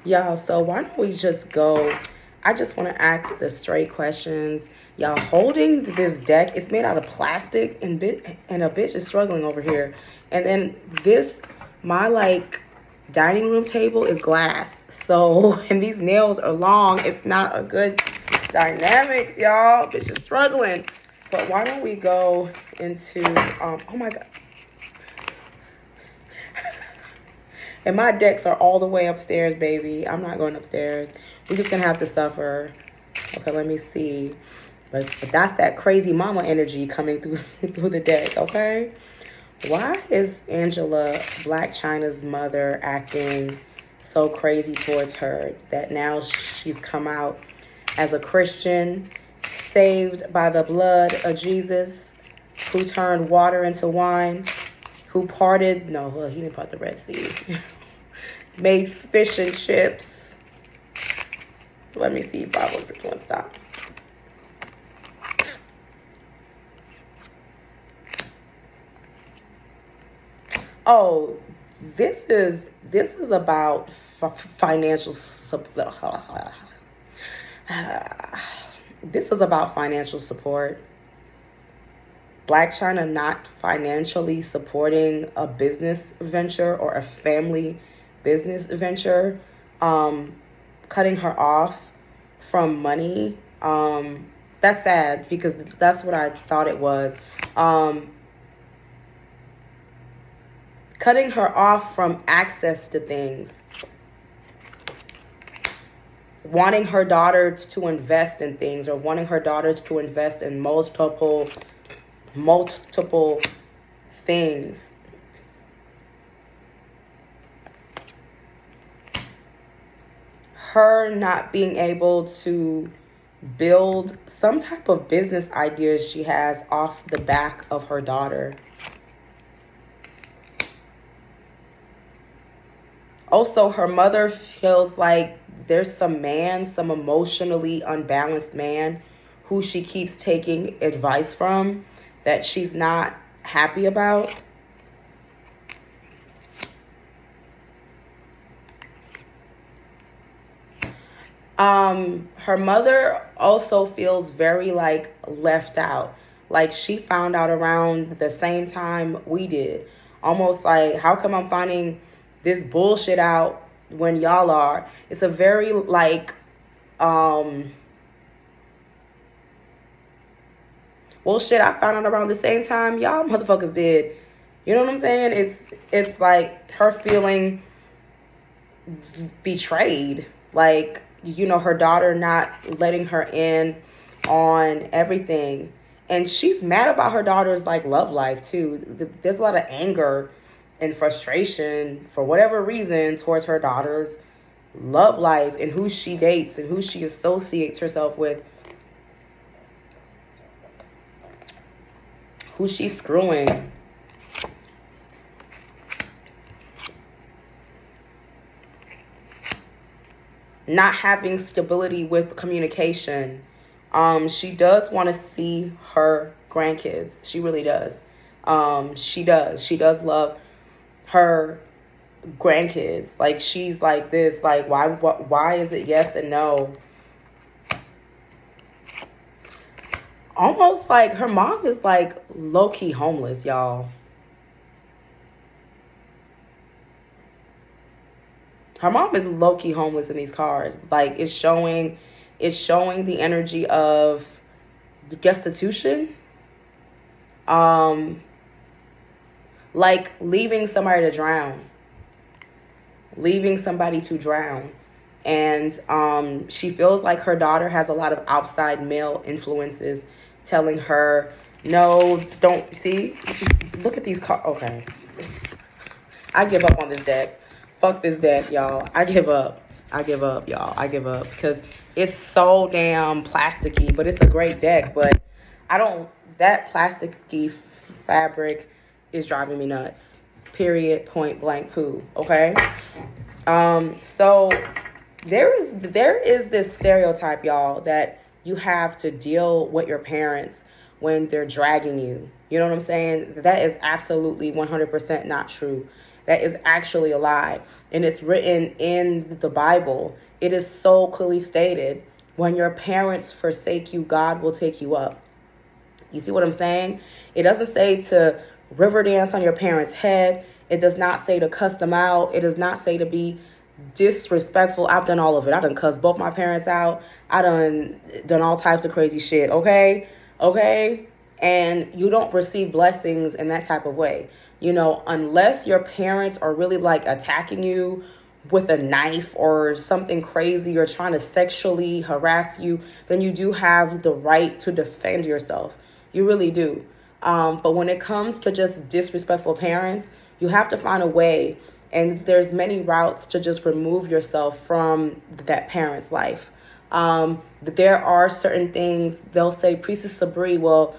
Y'all, so why don't we just go? I just want to ask the straight questions. Y'all holding this deck, it's made out of plastic and a bitch is struggling over here. And then this, my like dining room table is glass. So, and these nails are long. It's not a good dynamics, y'all. Bitch is struggling. But why don't we go into, oh my God. And my decks are all the way upstairs, baby. I'm not going upstairs. We're just going to have to suffer. Okay, let me see. But that's that crazy mama energy coming through through the deck, okay? Why is Angela, Blac Chyna's mother, acting so crazy towards her that now she's come out as a Christian, saved by the blood of Jesus, who turned water into wine, who parted, no, well, he didn't part the Red Sea, made fish and chips. Let me see if I will stop. Oh, this is about financial support. This is about financial support. Blac Chyna not financially supporting a business venture or a family business venture, cutting her off from money. That's sad because that's what I thought it was. Cutting her off from access to things. Wanting her daughters to invest in things, or wanting her daughters to invest in multiple things. Her not being able to build some type of business ideas she has off the back of her daughter. Also, her mother feels like there's some emotionally unbalanced man who she keeps taking advice from that she's not happy about. Her mother also feels very like left out. Like she found out around the same time we did. Almost like, how come I'm finding this bullshit out when y'all are? It's a very like, well, shit, I found out around the same time y'all motherfuckers did. You know what I'm saying? It's like her feeling betrayed. Like, you know, her daughter not letting her in on everything. And she's mad about her daughter's like love life too. There's a lot of anger and frustration for whatever reason towards her daughter's love life and who she dates and who she associates herself with, who she's screwing. Not having stability with communication. She does want to see her grandkids. She really does. She does love her grandkids. Like, she's like this, like, why is it yes and no? Almost like her mom is like low-key homeless, y'all. Her mom is low-key homeless in these cars. Like, it's showing the energy of destitution. Like leaving somebody to drown. And she feels like her daughter has a lot of outside male influences telling her, no, don't, see, look at these cars. Okay. I give up on this deck. Fuck this deck, y'all. I give up, y'all. I give up because it's so damn plasticky, but it's a great deck. But that plasticky fabric is driving me nuts. Period, point blank, poo. Okay. So there is this stereotype, y'all, that you have to deal with your parents when they're dragging you. You know what I'm saying? That is absolutely 100% not true. that is actually a lie. And it's written in the Bible. It is so clearly stated, when your parents forsake you, God will take you up. You see what I'm saying? It doesn't say to river dance on your parents' head. It does not say to cuss them out. It does not say to be disrespectful. I've done all of it. I done cussed both my parents out. I done all types of crazy shit. Okay? Okay? And you don't receive blessings in that type of way. You know, unless your parents are really like attacking you with a knife or something crazy, or trying to sexually harass you, then you do have the right to defend yourself. You really do. But when it comes to just disrespectful parents, you have to find a way. And there's many routes to just remove yourself from that parent's life. There are certain things, they'll say, Priestess Sabri, well,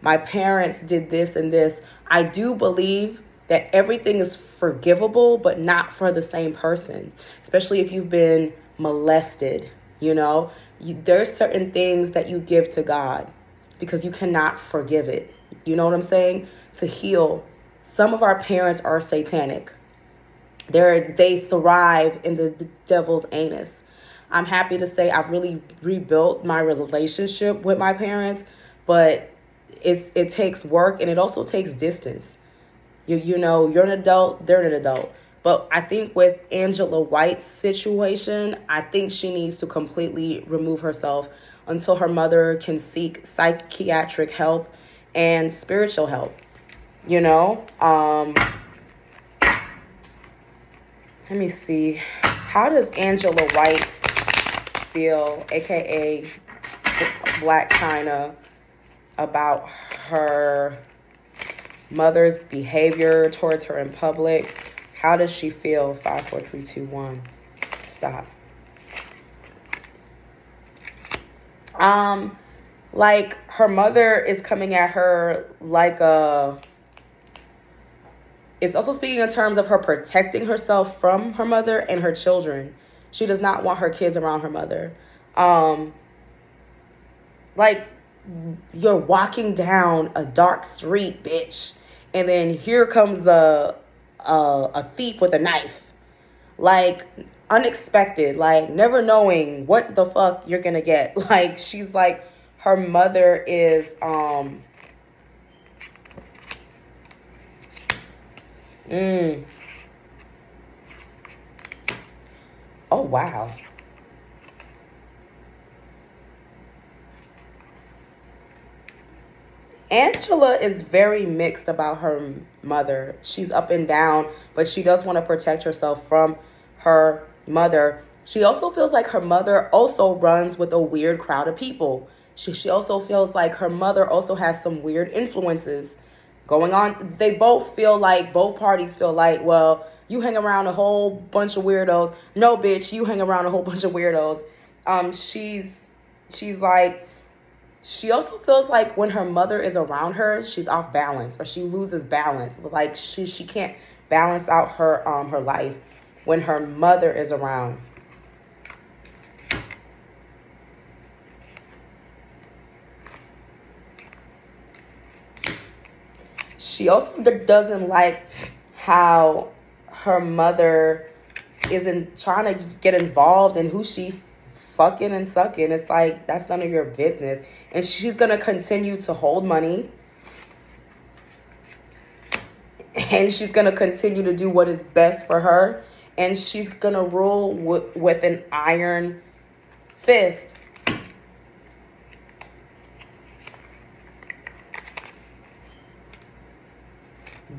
my parents did this and this. I do believe that everything is forgivable, but not for the same person, especially if you've been molested. You know, there's certain things that you give to God because you cannot forgive it. You know what I'm saying? To heal. Some of our parents are satanic. They thrive in the devil's anus. I'm happy to say I've really rebuilt my relationship with my parents, but it takes work, and it also takes distance. You know, you're an adult, they're an adult. But I think with Angela White's situation, I think she needs to completely remove herself until her mother can seek psychiatric help and spiritual help. You know, let me see. How does Angela White feel, aka Blac Chyna, about her mother's behavior towards her in public? How does she feel? 5, 4, 3, 2, 1. Stop. Like, her mother is coming at her like a... It's also speaking in terms of her protecting herself from her mother and her children. She does not want her kids around her mother. Like, you're walking down a dark street, bitch, and then here comes a thief with a knife. Like, unexpected, like, never knowing what the fuck you're gonna get. Like, she's like, her mother is oh wow. Angela is very mixed about her mother. She's up and down, but she does want to protect herself from her mother. She also feels like her mother also runs with a weird crowd of people. She also feels like her mother also has some weird influences going on. Both parties feel like, well, you hang around a whole bunch of weirdos. No, bitch, you hang around a whole bunch of weirdos. She's like, she also feels like when her mother is around her, she's off balance, or she loses balance. Like, she can't balance out her life when her mother is around. She also doesn't like how her mother isn't trying to get involved in who she fucking and sucking. It's like, that's none of your business. And she's going to continue to hold money. And she's going to continue to do what is best for her. And she's going to rule with an iron fist.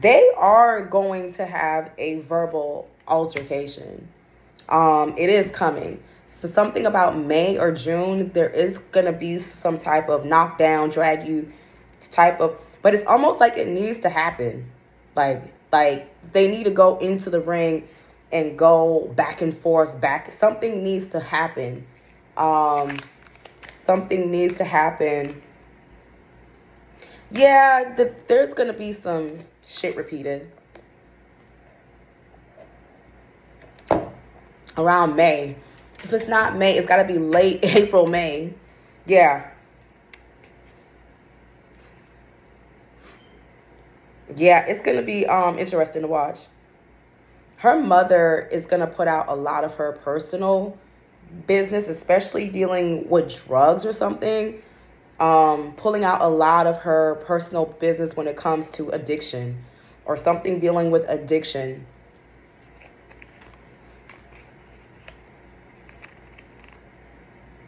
They are going to have a verbal altercation. It is coming. So something about May or June, there is going to be some type of knockdown, drag you type of, but it's almost like it needs to happen. Like they need to go into the ring and go back and forth, Something needs to happen. Something needs to happen. Yeah, there's going to be some shit repeated. Around May. If it's not May, it's got to be late April, May. Yeah. Yeah, it's going to be interesting to watch. her mother is going to put out a lot of her personal business, especially dealing with drugs or something. Pulling out a lot of her personal business when it comes to addiction or something dealing with addiction.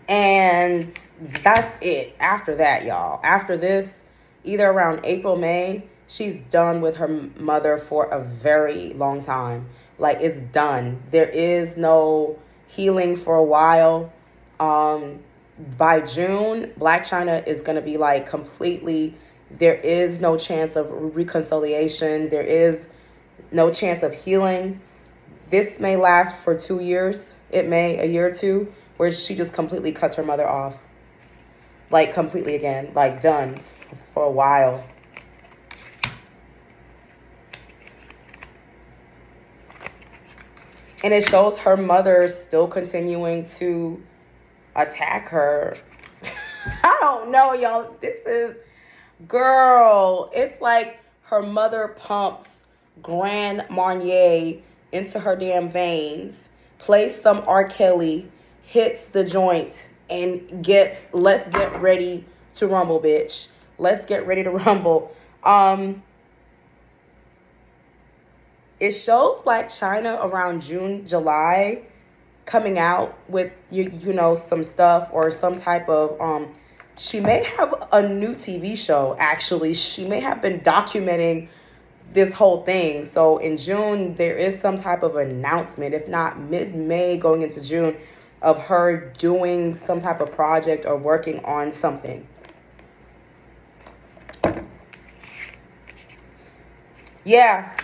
And that's it. After that, y'all. After this, either around April, May, she's done with her mother for a very long time. Like, it's done. There is no healing for a while. By June, Blac Chyna is going to be like completely, there is no chance of reconciliation. There is no chance of healing. This may last for 2 years. It may, a year or two, where she just completely cuts her mother off. Like, completely again. Like, done for a while. And it shows her mother still continuing to attack her. I don't know, y'all. This is, girl, it's like her mother pumps Grand Marnier into her damn veins, plays some R. Kelly, hits the joint, and gets, let's get ready to rumble, bitch. Let's get ready to rumble. It shows Blac Chyna around June, July, coming out with, you know, some stuff or some type of, she may have a new TV show, actually. She may have been documenting this whole thing. So in June, there is some type of announcement, if not mid-May going into June, of her doing some type of project or working on something. Yeah.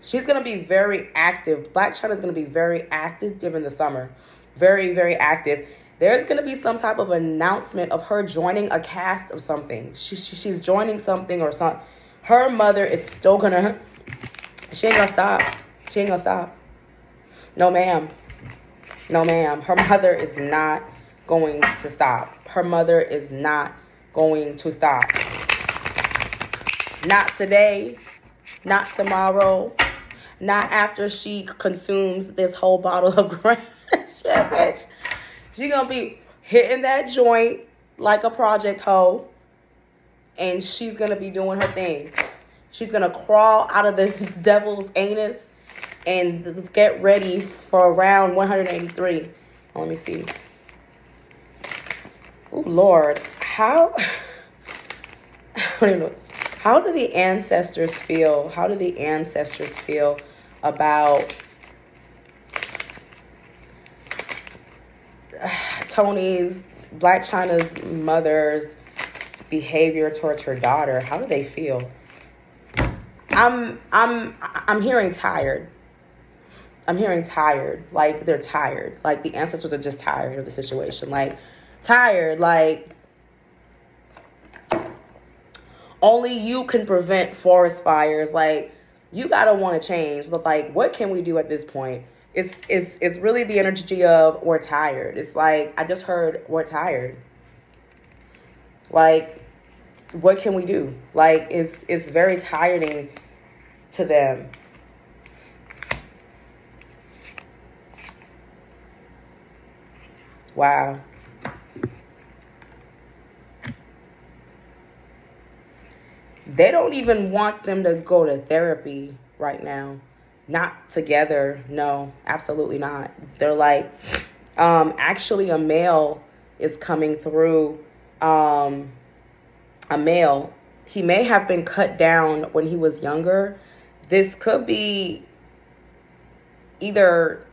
She's going to be very active. Blac Chyna is going to be very active during the summer. Very, very active. There's going to be some type of announcement of her joining a cast of something. She's joining something or something. Her mother is still going to... She ain't going to stop. She ain't going to stop. No, ma'am. No, ma'am. Her mother is not going to stop. Her mother is not going to stop. Not today. Not tomorrow. Not after she consumes this whole bottle of Grand. Shit, bitch. She gonna be hitting that joint like a project hoe. And she's gonna be doing her thing. She's gonna crawl out of the devil's anus and get ready for round 183. Oh, let me see. Oh, Lord. How... I don't even know. How do the ancestors feel? How do the ancestors feel about Toni's, Blac Chyna's mother's behavior towards her daughter? How do they feel? I'm hearing tired. I'm hearing tired. Like, they're tired. Like, the ancestors are just tired of the situation. Like, tired. Like, only you can prevent forest fires. Like, you gotta want to change. Like, what can we do at this point? It's really the energy of we're tired. It's like, I just heard we're tired. Like, what can we do? Like, it's very tiring to them. Wow. They don't even want them to go to therapy right now. Not together. No, absolutely not. They're like, actually a male is coming through. A male. He may have been cut down when he was younger. This could be either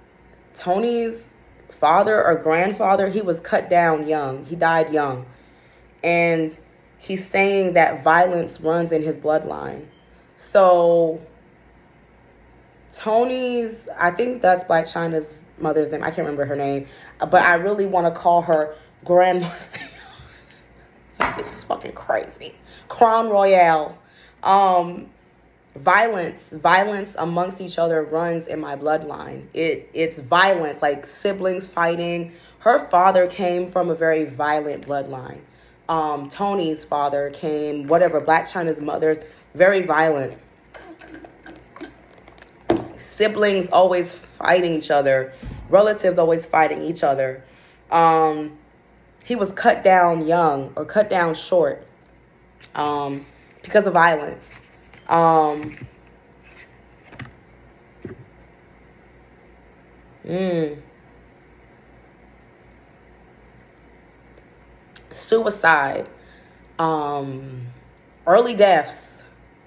Toni's father or grandfather. He was cut down young. He died young. And he's saying that violence runs in his bloodline. So Toni's, I think that's Blac Chyna's mother's name. I can't remember her name. But I really want to call her Grandma. It's just fucking crazy. Crown Royale. Violence amongst each other runs in my bloodline. It's violence, like siblings fighting. Her father came from a very violent bloodline. Toni's father came, whatever, Blac Chyna's mother's very violent. Siblings always fighting each other. Relatives always fighting each other. He was cut down young or cut down short because of violence. Suicide. Early deaths.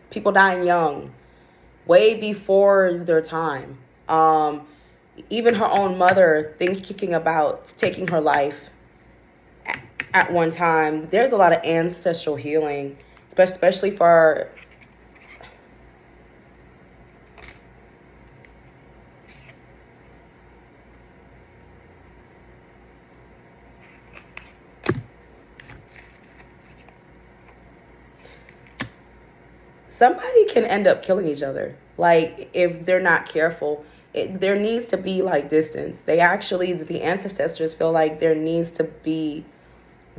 People dying young. Way before their time. Even her own mother thinking about taking her life at one time. There's a lot of ancestral healing, especially for somebody can end up killing each other. Like, if they're not careful, there needs to be like distance. The ancestors feel like there needs to be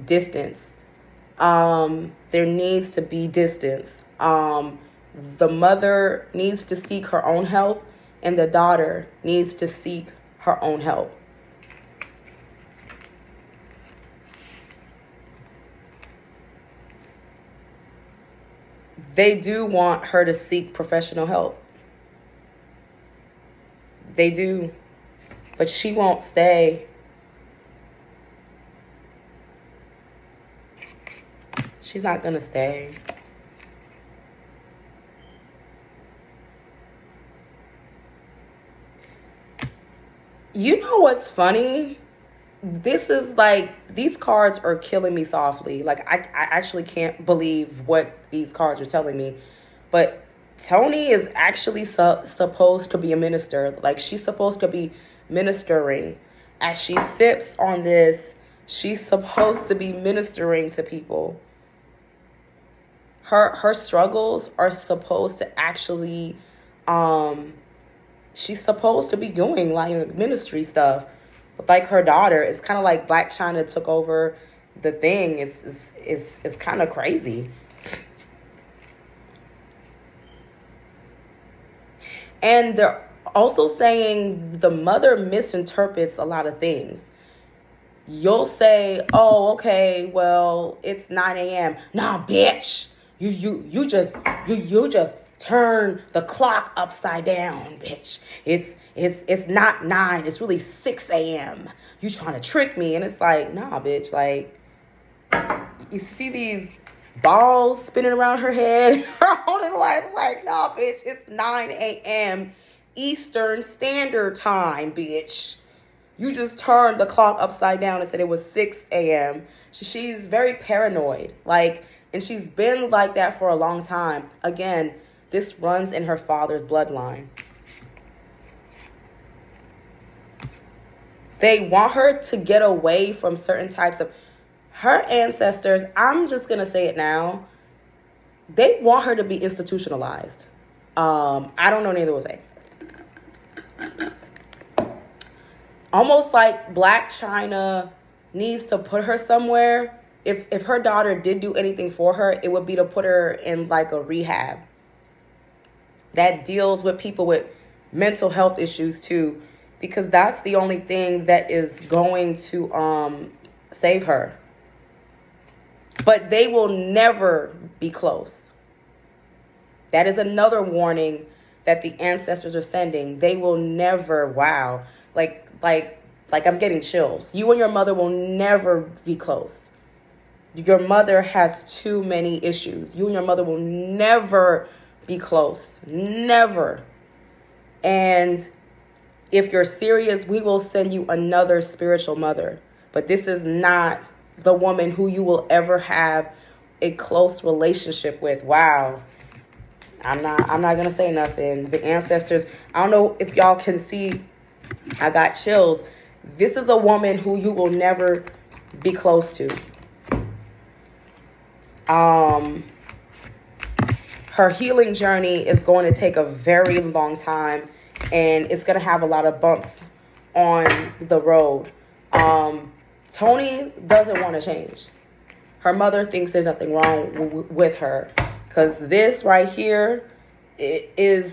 distance. There needs to be distance. The mother needs to seek her own help, and the daughter needs to seek her own help. They do want her to seek professional help. They do. But she won't stay. She's not going to stay. You know what's funny? This is like, these cards are killing me softly. Like, I actually can't believe what these cards are telling me. But Toni is actually supposed to be a minister. Like, she's supposed to be ministering. As she sips on this, she's supposed to be ministering to people. Her struggles are supposed to actually, she's supposed to be doing like ministry stuff. Like her daughter, it's kind of like Blac Chyna took over the thing. It's kind of crazy. And they're also saying the mother misinterprets a lot of things. You'll say, oh, okay, well, it's 9 a.m. Nah, bitch. You just turn the clock upside down, bitch. It's not 9, it's really 6 a.m. You trying to trick me. And it's like, nah, bitch. Like, you see these balls spinning around her head. Her whole life, like, nah, bitch, it's 9 a.m. Eastern Standard Time, bitch. You just turned the clock upside down and said it was 6 a.m. She's very paranoid. Like, and she's been like that for a long time. Again, this runs in her father's bloodline. They want her to get away from certain types of... Her ancestors, I'm just going to say it now, they want her to be institutionalized. I don't know any other way. Almost like Blac Chyna needs to put her somewhere. If her daughter did do anything for her, it would be to put her in like a rehab that deals with people with mental health issues too, because that's the only thing that is going to save her. But they will never be close. That is another warning that the ancestors are sending. They will never, wow. Like I'm getting chills. You and your mother will never be close. Your mother has too many issues. You and your mother will never be close. Never. And if you're serious, we will send you another spiritual mother. But this is not the woman who you will ever have a close relationship with. Wow. I'm not going to say nothing. The ancestors, I don't know if y'all can see, I got chills. This is a woman who you will never be close to. Her healing journey is going to take a very long time, and it's going to have a lot of bumps on the road. Toni doesn't want to change. Her mother thinks there's nothing wrong with her, because this right here is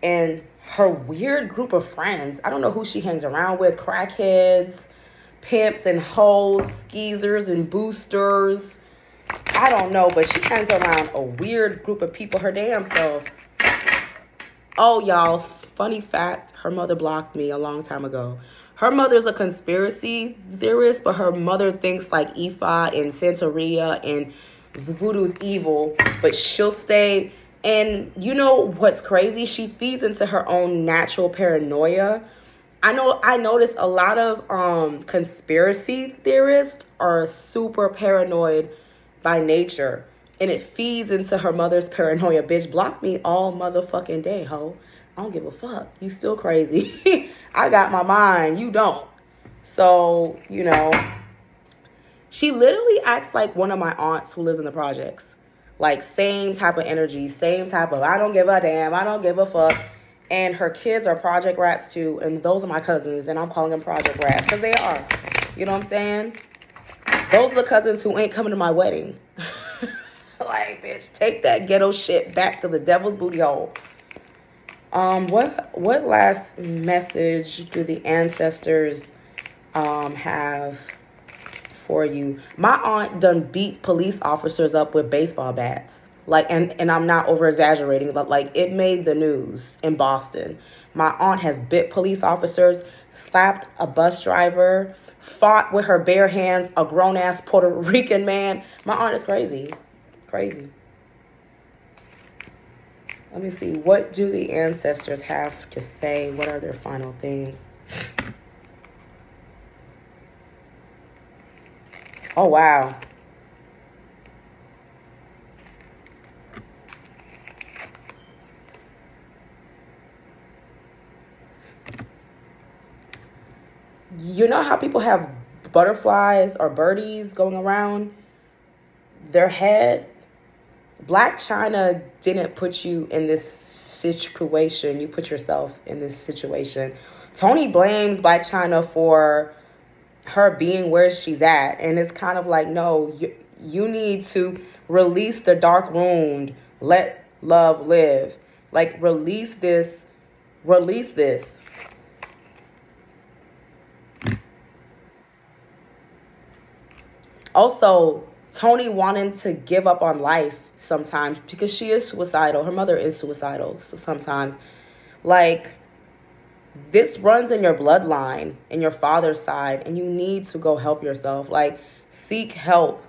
in her weird group of friends. I don't know who she hangs around with. Crackheads, pimps and hoes, skeezers and boosters. I don't know, but she hangs around a weird group of people her damn self. Oh, y'all, funny fact, her mother blocked me a long time ago. Her mother's a conspiracy theorist, but her mother thinks like Ifa and Santeria and voodoo's evil, but she'll stay. And you know what's crazy? She feeds into her own natural paranoia. I notice a lot of conspiracy theorists are super paranoid by nature. And it feeds into her mother's paranoia. Bitch, block me all motherfucking day, ho. I don't give a fuck. You still crazy. I got my mind. You don't. So, you know, she literally acts like one of my aunts who lives in the projects. Like, same type of energy, same type of, I don't give a damn, I don't give a fuck. And her kids are project rats too. And those are my cousins. And I'm calling them project rats because they are. You know what I'm saying? Those are the cousins who ain't coming to my wedding. Like, bitch, take that ghetto shit back to the devil's booty hole. What last message do the ancestors have for you? My aunt done beat police officers up with baseball bats. Like, and I'm not over exaggerating, but like, it made the news in Boston. My aunt has bit police officers, slapped a bus driver, fought with her bare hands a grown ass Puerto Rican man. My aunt is crazy. Crazy. Let me see. What do the ancestors have to say? What are their final things? Oh, wow. You know how people have butterflies or birdies going around their head? Blac Chyna didn't put you in this situation. You put yourself in this situation. Toni blames Blac Chyna for her being where she's at. And it's kind of like, no, you need to release the dark wound. Let love live. Like, release this. Release this. Also, Toni wanting to give up on life sometimes because she is suicidal. Her mother is suicidal sometimes. Like, this runs in your bloodline, in your father's side, and you need to go help yourself. Like, seek help.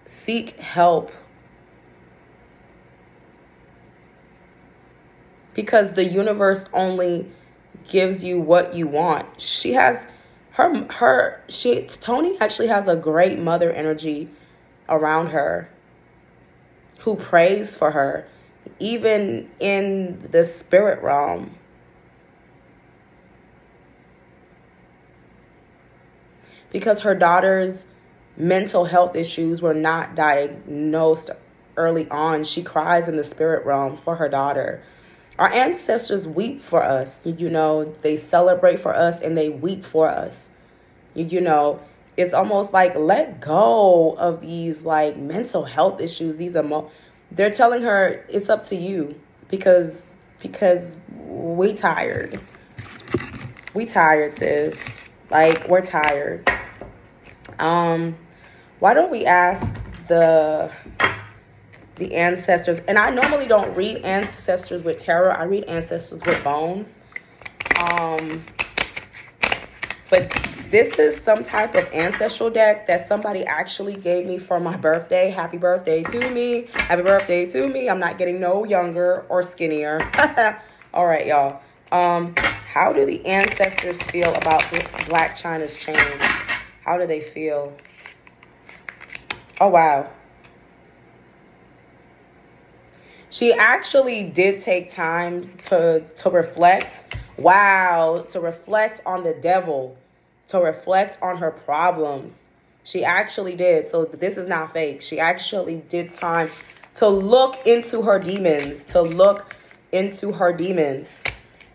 Seek help. Because the universe only gives you what you want. She has Toni actually has a great mother energy around her who prays for her, even in the spirit realm. Because her daughter's mental health issues were not diagnosed early on, she cries in the spirit realm for her daughter. Our ancestors weep for us. You know, they celebrate for us and they weep for us. You know, it's almost like, let go of these like mental health issues. They're telling her it's up to you because we tired. We tired, sis. Like, we're tired. Why don't we ask the ancestors? And I normally don't read ancestors with tarot. I read ancestors with bones. But this is some type of ancestral deck that somebody actually gave me for my birthday. Happy birthday to me. Happy birthday to me. I'm not getting no younger or skinnier. All right, y'all. How do the ancestors feel about Blac Chyna's change? How do they feel? Oh, wow. She actually did take time to reflect. Wow. To reflect on the devil. To reflect on her problems. She actually did. So this is not fake. She actually did time to look into her demons. To look into her demons.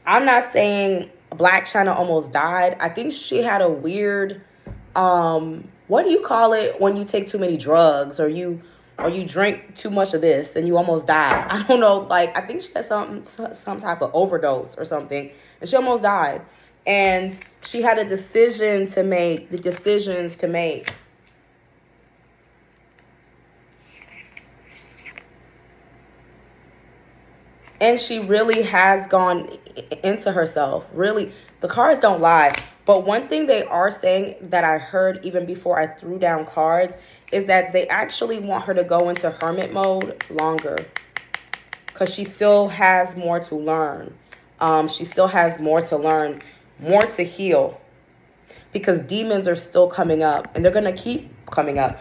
I'm not saying Blac Chyna almost died. I think she had a weird, what do you call it when you take too many drugs or you or you drink too much of this and you almost die. I don't know. Like, I think she had some type of overdose or something, and she almost died. And she had a decision to make, the decisions to make. And she really has gone into herself. Really, the cards don't lie. But one thing they are saying that I heard even before I threw down cards is that they actually want her to go into hermit mode longer, because she still has more to learn. She still has more to learn, more to heal, because demons are still coming up, and they're going to keep coming up.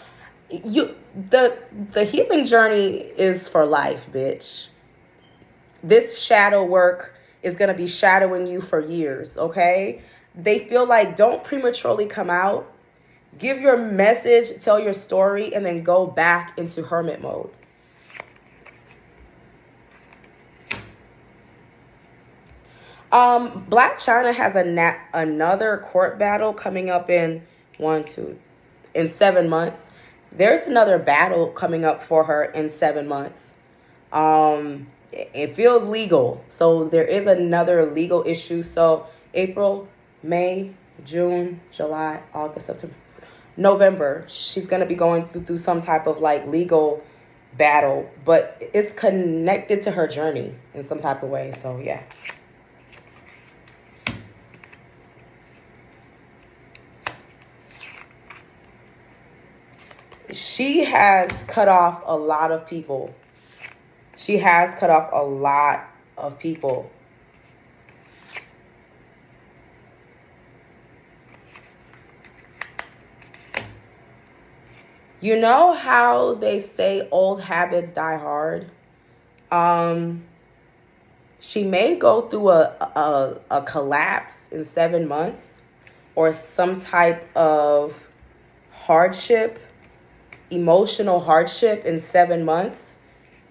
The healing journey is for life, bitch. This shadow work is going to be shadowing you for years, okay? They feel like, don't prematurely come out. Give your message, tell your story, and then go back into hermit mode. Blac Chyna has another court battle coming up in 7 months. There's another battle coming up for her in 7 months. It feels legal. So there is another legal issue. So April, May, June, July, August, September, November, she's going to be going through some type of like legal battle, but it's connected to her journey in some type of way. So yeah. She has cut off a lot of people. She has cut off a lot of people. You know how they say old habits die hard? She may go through a collapse in 7 months, or some type of hardship, emotional hardship in 7 months,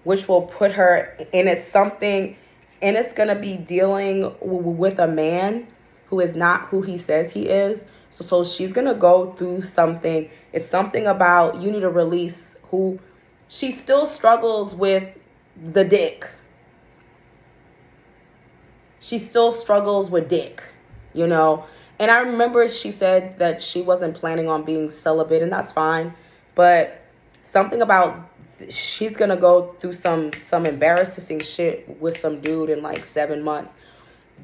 which will put her in it's going to be dealing with a man who is not who he says he is. So she's going to go through something. It's something about, you need to release who she still struggles with, the dick. She still struggles with dick, you know. And I remember she said that she wasn't planning on being celibate, and that's fine. But something about, she's going to go through some embarrassing shit with some dude in like 7 months,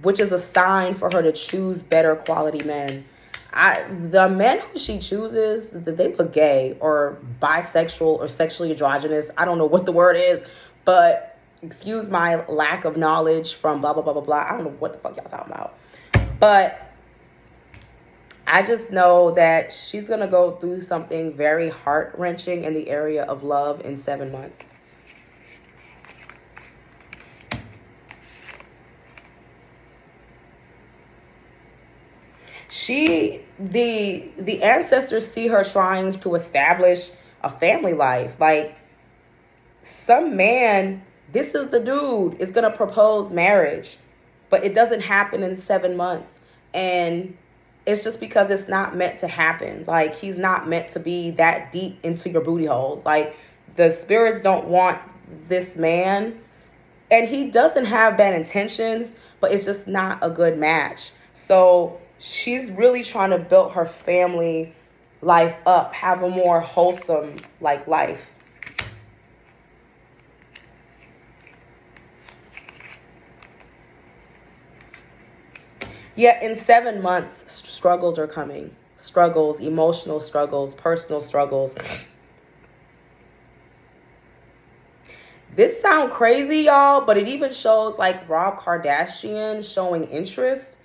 which is a sign for her to choose better quality men. The men who she chooses, they look gay or bisexual or sexually androgynous. I don't know what the word is, but excuse my lack of knowledge from blah, blah, blah, blah, blah. I don't know what the fuck y'all talking about. But I just know that she's going to go through something very heart-wrenching in the area of love in 7 months. The ancestors see her trying to establish a family life. Like, some man, this is the dude, is going to propose marriage, but it doesn't happen in 7 months. And it's just because it's not meant to happen. Like, he's not meant to be that deep into your booty hole. Like, the spirits don't want this man. And he doesn't have bad intentions, but it's just not a good match. So she's really trying to build her family life up, have a more wholesome like life. Yeah, in 7 months, struggles are coming. Struggles, emotional struggles, personal struggles. This sound crazy, y'all, but it even shows like Rob Kardashian showing interest,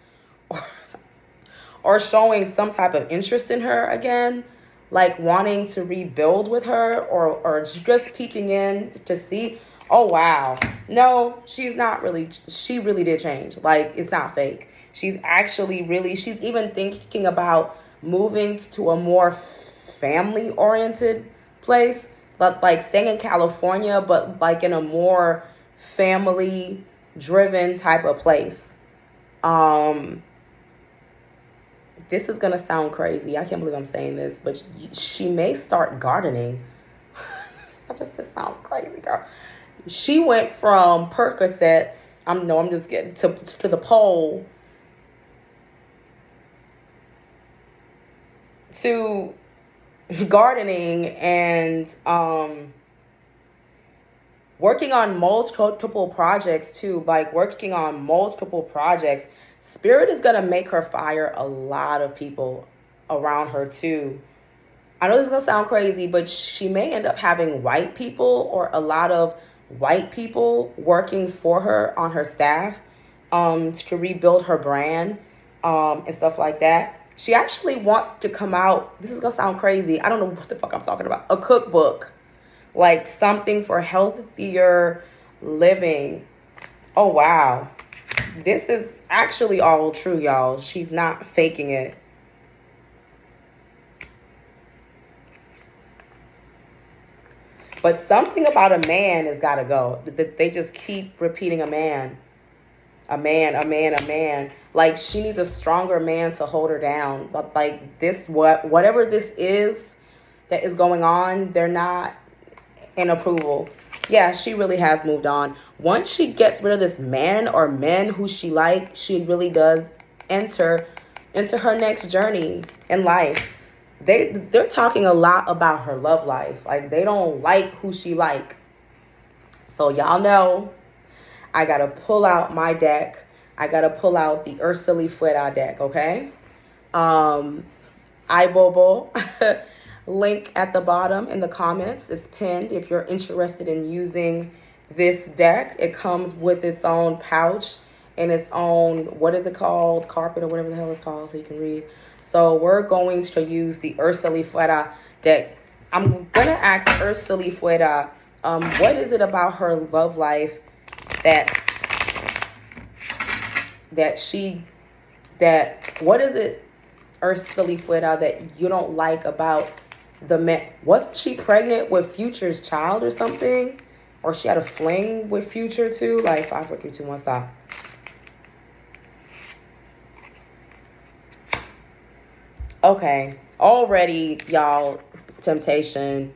or showing some type of interest in her again, like wanting to rebuild with her, or just peeking in to see, oh, wow. No, she's not really, she really did change. Like, it's not fake. She's actually really, she's even thinking about moving to a more family-oriented place, but like staying in California, but like in a more family-driven type of place. This is going to sound crazy. I can't believe I'm saying this, but she may start gardening. this sounds crazy, girl. She went from Percocets, I'm just getting to the pole, to gardening and working on multiple projects too. Like working on multiple projects. Spirit is gonna make her fire a lot of people around her too. I know this is gonna sound crazy, but she may end up having white people or a lot of white people working for her on her staff to rebuild her brand and stuff like that. She actually wants to come out. This is gonna sound crazy. I don't know what the fuck I'm talking about. A cookbook, like something for healthier living. Oh wow, this is actually all true, y'all. She's not faking it. But something about a man has got to go. They just keep repeating a man. A man, a man, a man. Like, she needs a stronger man to hold her down. But, like, whatever this is that is going on, they're not in approval. Yeah, she really has moved on. Once she gets rid of this man or men who she likes, she really does enter into her next journey in life. They're talking a lot about her love life. Like, they don't like who she like. So y'all know I gotta pull out my deck. I gotta pull out the Ursula Fuera deck, okay? iBobo. Link at the bottom in the comments. It's pinned if you're interested in using this deck. It comes with its own pouch and its own, what is it called? Carpet or whatever the hell it's called, so you can read. So we're going to use the Ursula Fuera deck. I'm going to ask Ursula Fuera, what is it about her love life what is it, Ursula Fuera, that you don't like about the man? Wasn't she pregnant with Future's child or something? Or she had a fling with Future too? Like 5, 4, 3, 2, 1, stop. Okay, already, y'all, temptation.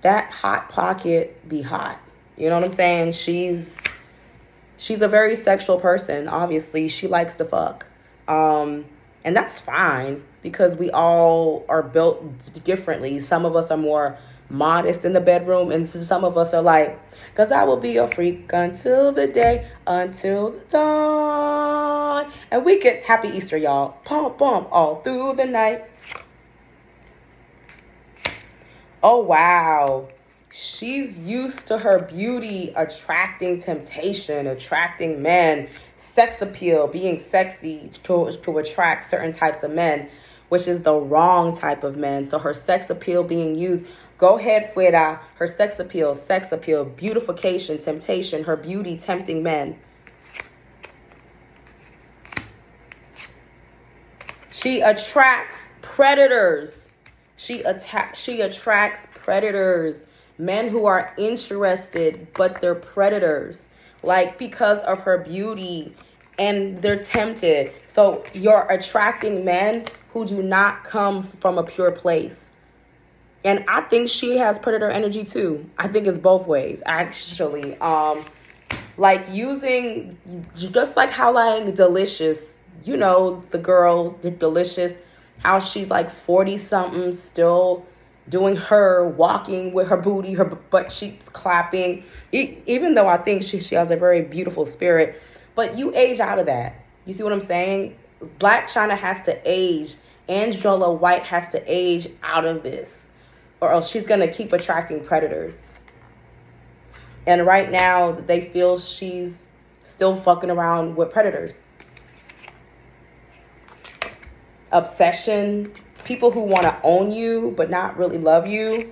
That hot pocket be hot. You know what I'm saying? She's a very sexual person. Obviously, she likes to fuck. And that's fine because we all are built differently. Some of us are more modest in the bedroom, and some of us are like, because I will be a freak until the dawn. And we get happy Easter, y'all. Pump, pump, all through the night. Oh, wow. She's used to her beauty attracting temptation, attracting men, sex appeal, being sexy to attract certain types of men, which is the wrong type of men. So her sex appeal being used. Go ahead, Fuera. Her sex appeal, beautification, temptation, her beauty tempting men. She attracts predators. She attracts predators. Men who are interested, but they're predators. Like, because of her beauty, and they're tempted. So you're attracting men who do not come from a pure place. And I think she has predator energy too. I think it's both ways, actually. Like using, just like how like Delicious, you know, the girl, the Delicious, how she's like 40 something, still doing her, walking with her booty, her butt cheeks clapping. Even though I think she has a very beautiful spirit, but you age out of that. You see what I'm saying? Blac Chyna has to age. Angela White has to age out of this, or else she's going to keep attracting predators. And right now, they feel she's still fucking around with predators. Obsession. People who want to own you, but not really love you.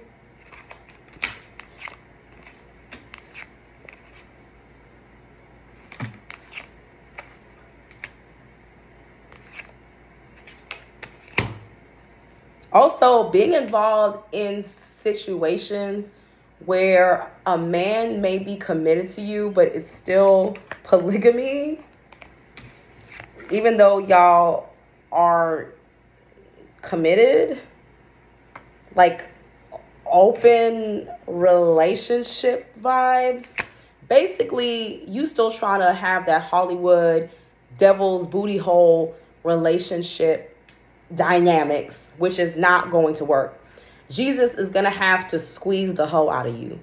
Also, being involved in situations where a man may be committed to you, but it's still polygamy. Even though y'all are committed, like open relationship vibes. Basically, you still trying to have that Hollywood devil's booty hole relationship dynamics, which is not going to work. Jesus is going to have to squeeze the hoe out of you.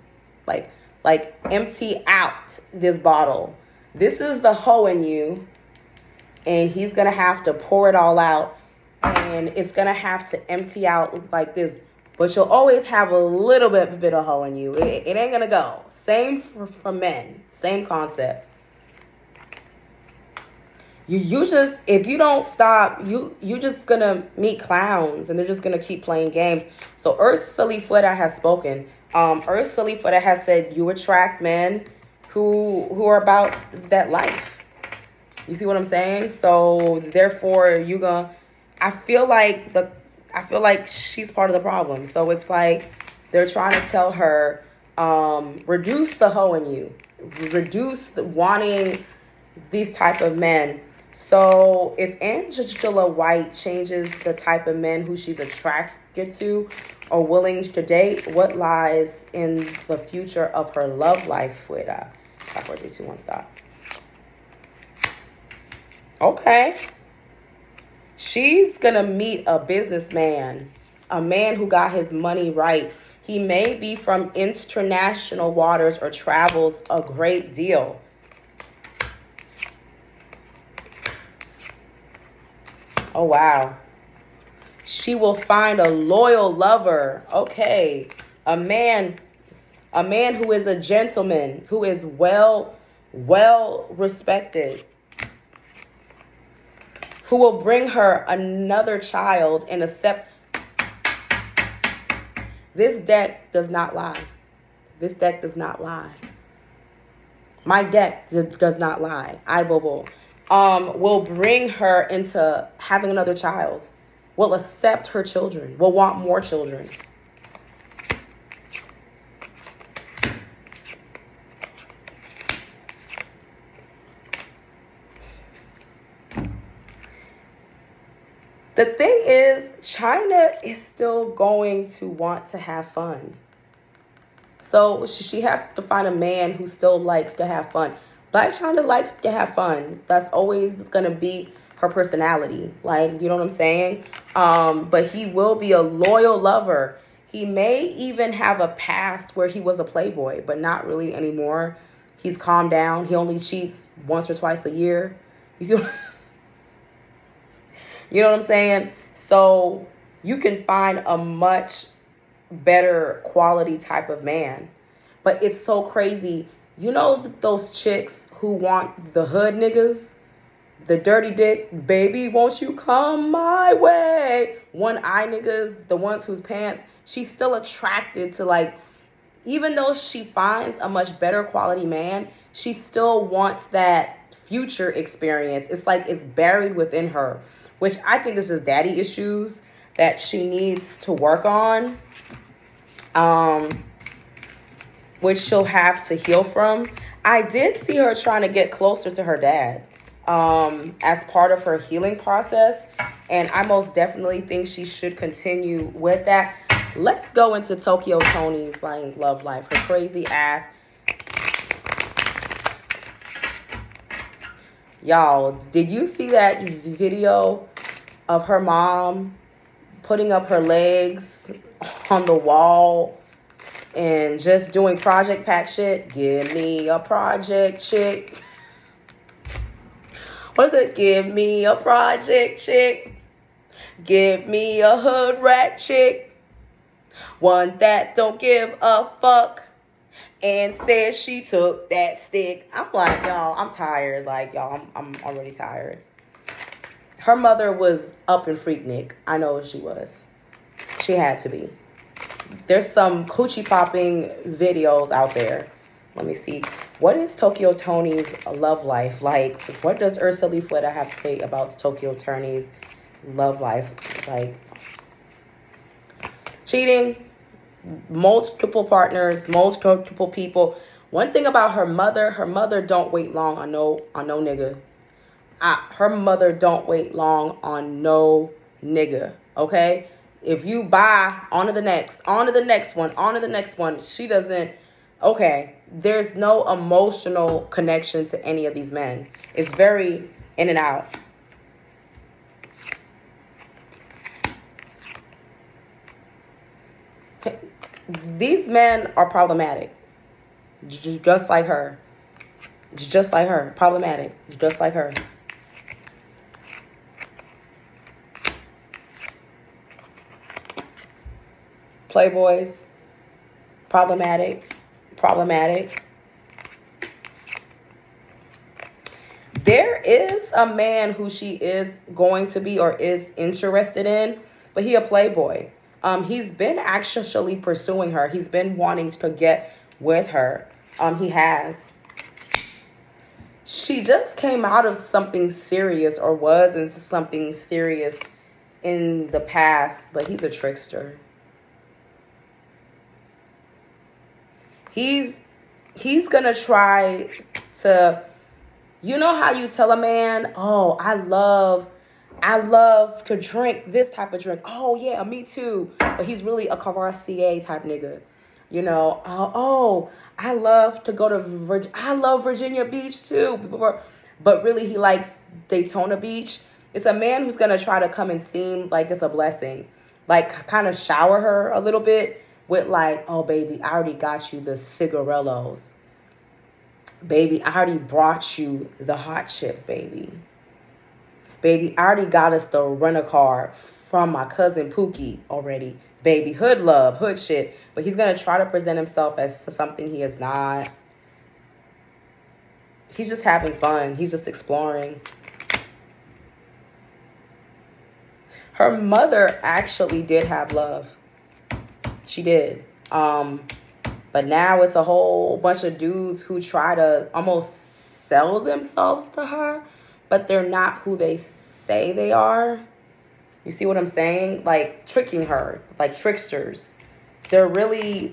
Like empty out this bottle. This is the hoe in you, and he's going to have to pour it all out, and it's going to have to empty out like this. But you'll always have a little bit of hoe in you. It ain't going to go. Same for men. Same concept. You just, if you don't stop, you just gonna meet clowns, and they're just gonna keep playing games. So Ursula Fuera has spoken. Ursula Fuera has said you attract men who are about that life. You see what I'm saying? So therefore I feel like she's part of the problem. So it's like they're trying to tell her, reduce the hoe in you, reduce the wanting these type of men. So if Angela White changes the type of men who she's attracted to or willing to date, what lies in the future of her love life? Wait, 5, 4, 3, 2, 1, stop. Okay. She's going to meet a businessman, a man who got his money right. He may be from international waters or travels a great deal. Oh, wow. She will find a loyal lover. Okay. A man who is a gentleman, who is well respected, who will bring her another child and accept. This deck does not lie. This deck does not lie. My deck does not lie. Will bring her into having another child, will accept her children, will want more children. The thing is, Chyna is still going to want to have fun. So she has to find a man who still likes to have fun. Blac Chyna likes to have fun. That's always going to be her personality. Like, you know what I'm saying? But he will be a loyal lover. He may even have a past where he was a playboy, but not really anymore. He's calmed down. He only cheats once or twice a year. You see what You know what I'm saying? So you can find a much better quality type of man. But it's so crazy. You know those chicks who want the hood niggas? The dirty dick, baby, won't you come my way? One eye niggas, the ones whose pants, she's still attracted to, like, even though she finds a much better quality man, she still wants that future experience. It's like it's buried within her, which I think is just daddy issues that she needs to work on, which she'll have to heal from. I did see her trying to get closer to her dad as part of her healing process, and I most definitely think she should continue with that. Let's go into Tokoyo Toni's love life. Her crazy ass. Y'all, did you see that video of her mom putting up her legs on the wall and just doing project pack shit? Give me a project chick. What is it? Give me a project chick. Give me a hood rat chick. One that don't give a fuck and says she took that stick. I'm like, y'all, I'm tired. Like, y'all, I'm already tired. Her mother was up in Freaknik. I know she was. She had to be. There's some coochie popping videos out there. Let me see. What is Tokoyo Toni's love life like? What does Ursula Fuera have to say about Tokoyo Toni's love life? Like, cheating, multiple partners, multiple people. One thing about her mother don't wait long on no nigga. Her mother don't wait long on no nigga, okay? if you buy, on to the next, on to the next one, on to the next one. She doesn't, okay, there's no emotional connection to any of these men. It's very in and out. These men are problematic. Just like her. Just like her. Problematic. Just like her. Playboys. Problematic. Problematic. There is a man who she is going to be or is interested in, but he a playboy. He's been actually pursuing her. He's been wanting to get with her. He has. She just came out of something serious or was in something serious in the past, but he's a trickster. He's gonna try to, you know how you tell a man, oh, I love to drink this type of drink. Oh, yeah, me too. But he's really a Cavassier type nigga. You know, oh, I love to go to I love Virginia Beach too. But really he likes Daytona Beach. It's a man who's going to try to come and seem like it's a blessing. Like kind of shower her a little bit with like, oh, baby, I already got you the cigarillos. Baby, I already brought you the hot chips, baby. Baby, I already got us the rent-a-car from my cousin Pookie already. Baby, hood love, hood shit. But he's going to try to present himself as something he is not. He's just having fun. He's just exploring. Her mother actually did have love. She did. But now it's a whole bunch of dudes who try to almost sell themselves to her, but they're not who they say they are. You see what I'm saying? Like tricking her, like tricksters. They're really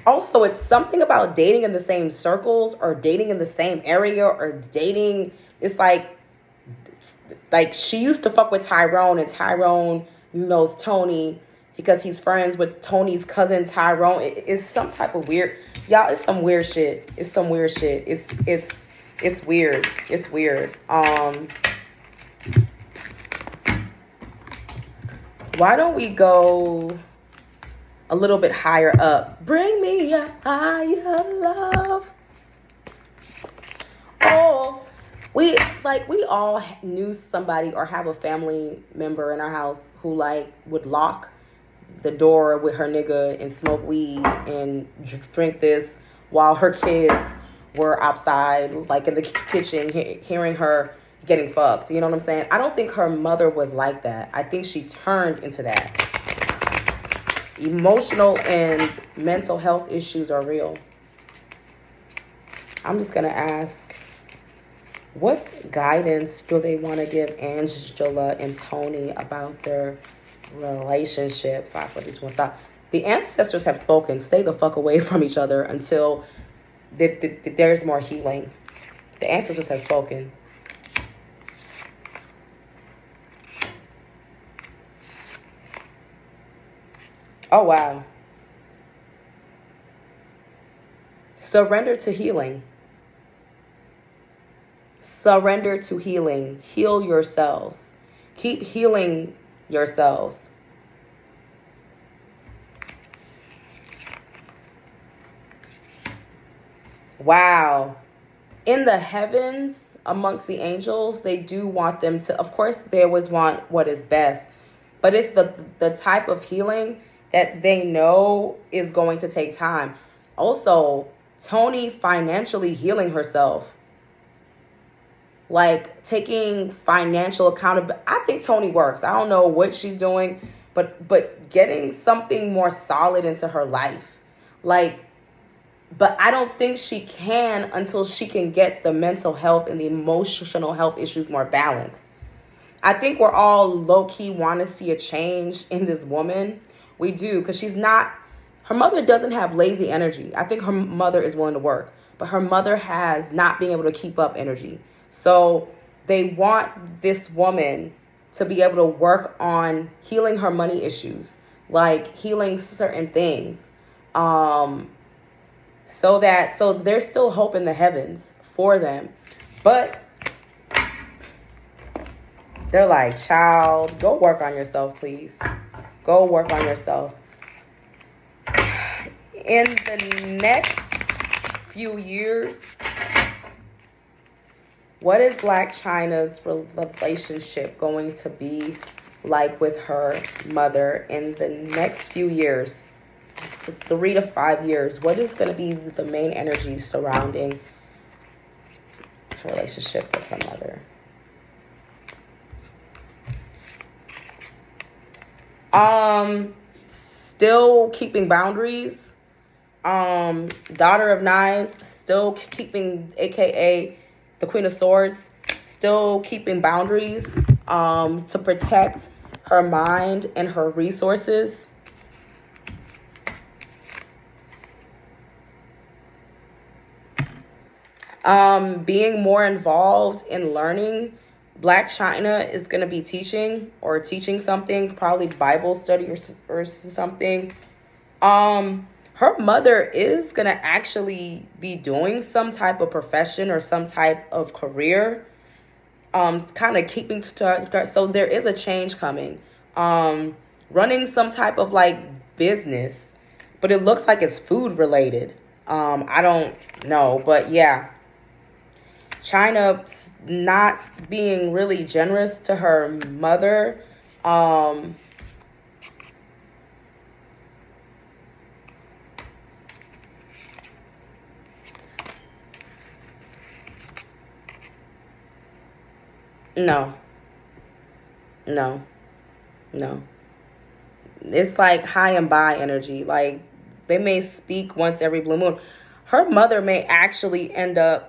Also, it's something about dating in the same circles or dating in the same area or dating. It's like she used to fuck with Tyrone, and Tyrone knows Toni because he's friends with Toni's cousin Tyrone. It's some type of weird, y'all. It's some weird shit. It's some weird shit. It's weird. It's weird. Why don't we go a little bit higher up? Bring me a higher love. Oh, we all knew somebody or have a family member in our house who like would lock the door with her nigga and smoke weed and drink this while her kids were outside, like in the kitchen, hearing her getting fucked. You know what I'm saying? I don't think her mother was like that. I think she turned into that. Emotional and mental health issues are real. I'm just going to ask, what guidance do they want to give Angela and Toni about their relationship? 5, 4, 3, 2, 1, stop. The ancestors have spoken. Stay the fuck away from each other until there's more healing. The ancestors have spoken. Oh, wow. Surrender to healing. Surrender to healing. Heal yourselves. Keep healing yourselves. Wow. In the heavens, amongst the angels, they do want them to, of course, they always want what is best. But it's the type of healing that they know is going to take time. Also, Toni financially healing herself. Like taking financial accountability. I think Toni works. I don't know what she's doing, but getting something more solid into her life. But I don't think she can until she can get the mental health and the emotional health issues more balanced. I think we're all low-key want to see a change in this woman. We do, because her mother doesn't have lazy energy. I think her mother is willing to work, but her mother has not being able to keep up energy. So they want this woman to be able to work on healing her money issues, like healing certain things. So there's still hope in the heavens for them. But they're like, child, go work on yourself, please. Go work on yourself. In the next few years, what is Blac Chyna's relationship going to be like with her mother in the next few years? 3 to 5 years. What is going to be the main energy surrounding her relationship with her mother? Still keeping boundaries. Daughter of Knives, still keeping, aka the Queen of Swords, still keeping boundaries to protect her mind and her resources. Being more involved in learning. Blac Chyna is going to be teaching something, probably Bible study or something. Her mother is going to actually be doing some type of profession or some type of career. Kind of keeping to her. So there is a change coming. Running some type of like business, but it looks like it's food related. I don't know, but yeah. Chyna not being really generous to her mother. No. It's like high and by energy. Like they may speak once every blue moon. Her mother may actually end up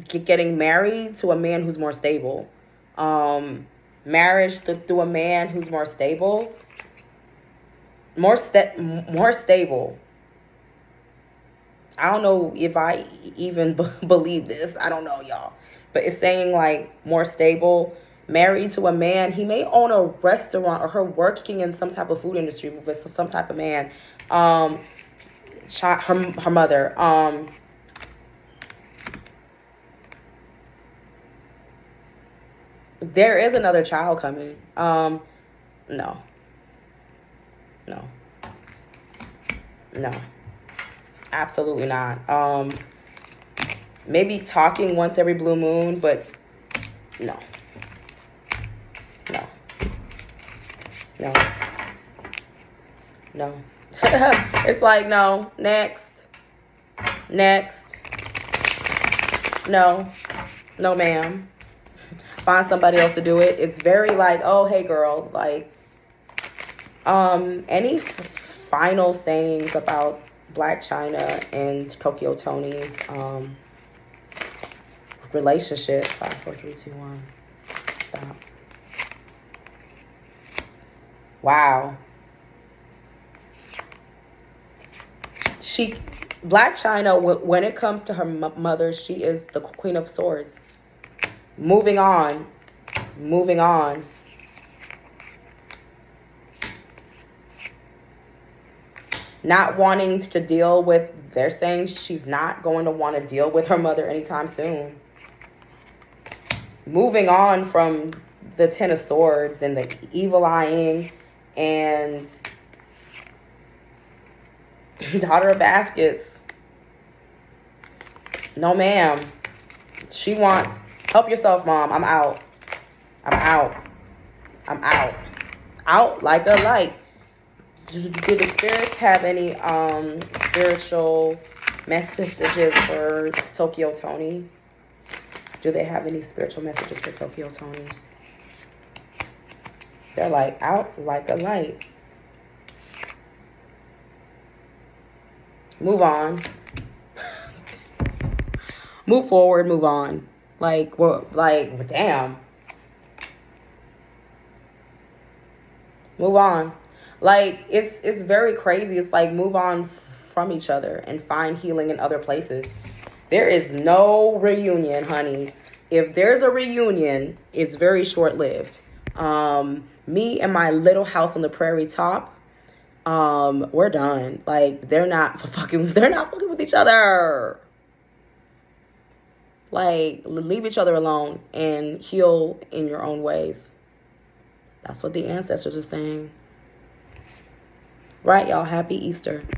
getting married to a man who's more stable. Marriage through a man who's more stable. More stable. I don't know if I even believe this. I don't know, y'all. But it's saying like more stable. Married to a man. He may own a restaurant or her working in some type of food industry with some type of man. Her mother. There is another child coming. No. Absolutely not. Maybe talking once every blue moon, but no. It's like, no. Next. No, ma'am. Find somebody else to do it. It's very like, oh, hey, girl. Like, any final sayings about Blac Chyna and Tokoyo Toni's relationship? 5, 4, 3, 2, 1. Stop. Wow. Blac Chyna, when it comes to her mother, she is the Queen of Swords. Moving on. Not wanting to deal with, they're saying she's not going to want to deal with her mother anytime soon. Moving on from the Ten of Swords and the evil eyeing and Daughter of Baskets. No, ma'am. She wants, help yourself, mom. I'm out. Out like a light. Do the spirits have any spiritual messages for Tokoyo Toni? Do they have any spiritual messages for Tokoyo Toni? They're like, out like a light. Move on. Move forward, move on. Like, well, like, damn. Move on. Like, it's very crazy. It's like, move on from each other and find healing in other places. There is no reunion, honey. If there's a reunion, it's very short-lived. Me and my little house on the prairie top, we're done. Like, they're not fucking with each other. Like, leave each other alone and heal in your own ways. That's what the ancestors are saying. Right, y'all? Happy Easter.